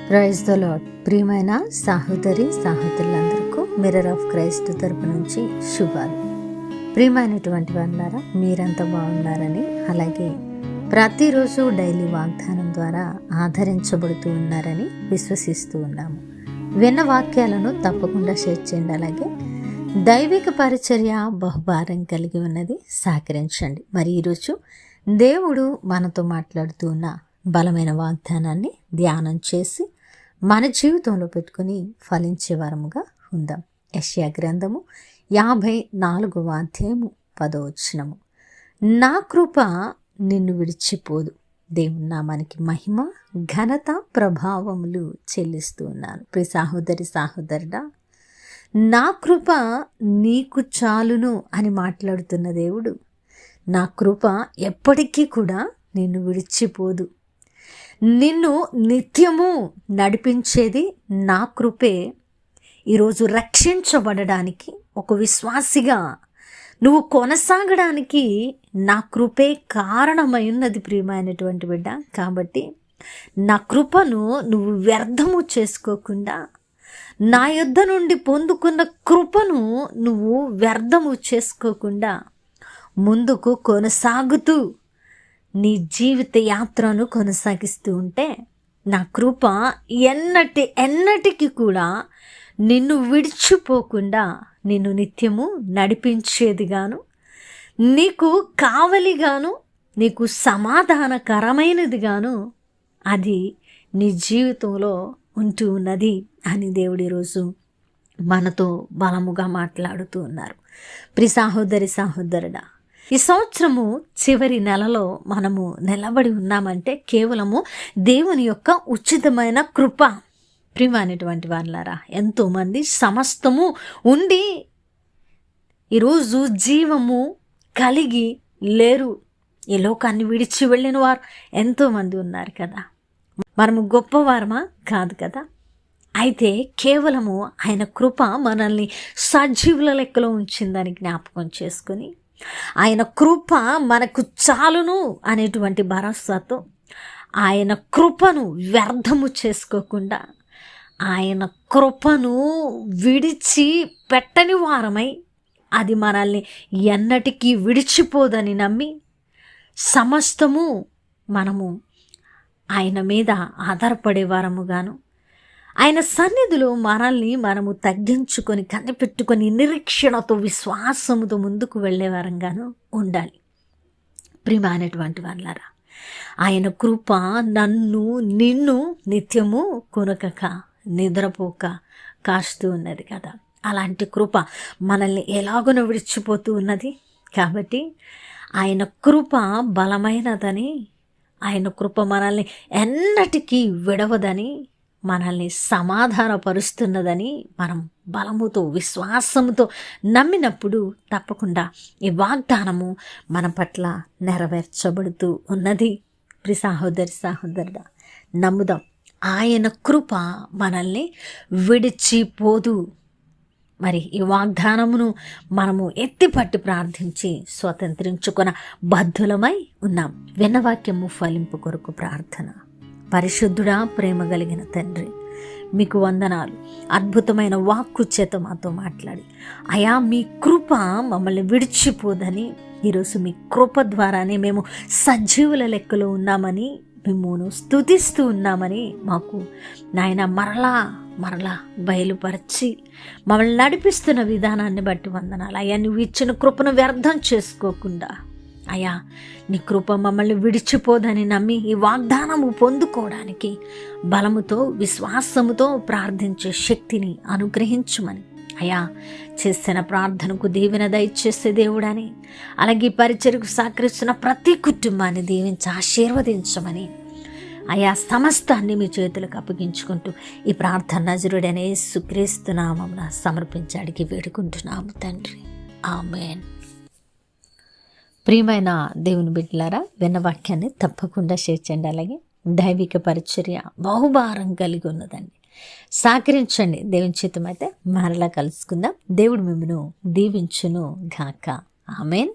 Praise the lord. ప్రియమైన సహోదరులందరికీ mirror of Christ తరపు నుంచి శుభాలు. ప్రియమైనటువంటి వాళ్ళారా, మీరంతా బాగున్నారని, అలాగే ప్రతిరోజు డైలీ వాగ్దానం ద్వారా ఆదరించబడుతూ ఉన్నారని విశ్వసిస్తూ ఉన్నాము. విన్న వాక్యాలను తప్పకుండా షేర్ చేయండి. అలాగే దైవిక పరిచర్య బహుభారం కలిగి ఉన్నది, సహకరించండి. మరి ఈరోజు దేవుడు మనతో మాట్లాడుతూ ఉన్న బలమైన వాగ్దానాన్ని ధ్యానం చేసి మన జీవితంలో పెట్టుకుని ఫలించే వరముగా ఉందాం. యెషయా గ్రంథము 54వ అధ్యాయము 10వ వచనము. నా కృప నిన్ను విడిచిపోదు. దేవుని నామానికి మహిమ, ఘనత, ప్రభావములు చెల్లిస్తూ ఉన్నాను. ప్రియ సహోదరుడా, నా కృప నీకు చాలును అని మాట్లాడుతున్న దేవుడు, నా కృప ఎప్పటికీ కూడా నిన్ను విడిచిపోదు. నిన్ను నిత్యము నడిపించేది నా కృపే. ఈరోజు రక్షించబడడానికి, ఒక విశ్వాసిగా నువ్వు కొనసాగడానికి నా కృపే కారణమై ఉన్నది. ప్రియమైనటువంటి బిడ్డ, కాబట్టి నా కృపను నువ్వు వ్యర్థము చేసుకోకుండా, నా యొద్ద నుండి పొందుకున్న కృపను నువ్వు వ్యర్థము చేసుకోకుండా ముందుకు కొనసాగుతూ నీ జీవిత యాత్రను కొనసాగిస్తూ ఉంటే, నా కృప ఎన్నటికీ కూడా నిన్ను విడిచిపోకుండా నిన్ను నిత్యము నడిపించేదిగాను, నీకు కావలిగాను, నీకు సమాధానకరమైనదిగాను అది నీ జీవితంలో ఉంటూ ఉన్నది అని దేవుడు ఈరోజు మనతో బలముగా మాట్లాడుతూ ఉన్నారు. ప్రియ సహోదరుడా, ఈ సంవత్సరము చివరి నెలలో మనము నిలబడి ఉన్నామంటే కేవలము దేవుని యొక్క ఉచితమైన కృప. ప్రియమైనటువంటి వాళ్ళారా, ఎంతోమంది సమస్తము ఉండి ఈరోజు జీవము కలిగి లేరు. ఈ లోకాన్ని విడిచి వెళ్ళిన వారు ఎంతోమంది ఉన్నారు కదా. మనము గొప్పవారమా? కాదు కదా. అయితే కేవలము ఆయన కృప మనల్ని సజీవుల లెక్కలో ఉంచిందని జ్ఞాపకం చేసుకొని, ఆయన కృప మనకు చాలును అనేటువంటి భరోసాతో, ఆయన కృపను వ్యర్థము చేసుకోకుండా, ఆయన కృపను విడిచి పెట్టని వారమై, అది మనల్ని ఎన్నటికీ విడిచిపోదని నమ్మి సమస్తము మనము ఆయన మీద ఆధారపడే వారముగాను, ఆయన సన్నిధిలో మనము తగ్గించుకొని కనిపెట్టుకొని నిరీక్షణతో విశ్వాసముతో ముందుకు వెళ్ళేవారంగాను ఉండాలి. ప్రియమైనటువంటి వాళ్ళారా, ఆయన కృప నిన్ను నిత్యము కొనకక నిద్రపోక కాస్తూ ఉన్నది కదా. అలాంటి కృప మనల్ని ఎలాగున విడిచిపోతూ ఉన్నది. కాబట్టి ఆయన కృప బలమైనదని, ఆయన కృప మనల్ని ఎన్నటికీ విడవదని, మనల్ని సమాధానపరుస్తున్నదని మనం బలముతో విశ్వాసముతో నమ్మినప్పుడు తప్పకుండా ఈ వాగ్దానము మన పట్ల నెరవేర్చబడుతూ ఉన్నది. ప్రియ సహోదరుడా, నమ్ముదాం. ఆయన కృప మనల్ని విడిచిపోదు. మరి ఈ వాగ్దానమును మనము ఎత్తిపట్టి ప్రార్థించి స్వతంత్రించుకున్న బద్ధులమై ఉన్నాం. విన్నవాక్యము ఫలింపు కొరకు ప్రార్థన. పరిశుద్ధుడా, ప్రేమ కలిగిన తండ్రి, మీకు వందనాలు. అద్భుతమైన వాక్కు చేత మాతో మాట్లాడి, అయా మీ కృప మమ్మల్ని విడిచిపోదని, ఈరోజు మీ కృప ద్వారానే మేము సజీవుల లెక్కలో ఉన్నామని, మిమ్మును స్తుతిస్తూ ఉన్నామని మాకు నాయన మరలా బయలుపరిచి మమ్మల్ని నడిపిస్తున్న విధానాన్ని బట్టి వందనాలు. అయ్యా, నువ్వు ఇచ్చిన కృపను వ్యర్థం చేసుకోకుండా, అయ్యా నీ కృప మమ్మల్ని విడిచిపోదని నమ్మి ఈ వాగ్దానము పొందుకోవడానికి బలముతో విశ్వాసముతో ప్రార్థించే శక్తిని అనుగ్రహించుమని, అయ్యా చేసిన ప్రార్థనకు దీవెన దయచేసే దేవుడని, అలాగే పరిచర్యకు సహకరిస్తున్న ప్రతి కుటుంబాన్ని దీవించి ఆశీర్వదించమని, అయా సమస్తాన్ని మీ చేతులకు అప్పగించుకుంటూ ఈ ప్రార్థన నజరుడనే యేసుక్రీస్తు నామమున సమర్పించడానికి వేడుకుంటున్నాము తండ్రి. ఆమేన్. ప్రియమైన దేవుని బిడ్డలారా, విన్న వాక్యాన్ని తప్పకుండా షేర్ చేయండి. అలాగే దైవిక పరిచర్య బహుభారం కలిగి ఉన్నదండి, సహకరించండి. దేవుని చిత్తమైతే మరలా కలుసుకుందాం. దేవుడు మిమ్మల్ని దీవించును గాక. ఆమేన్.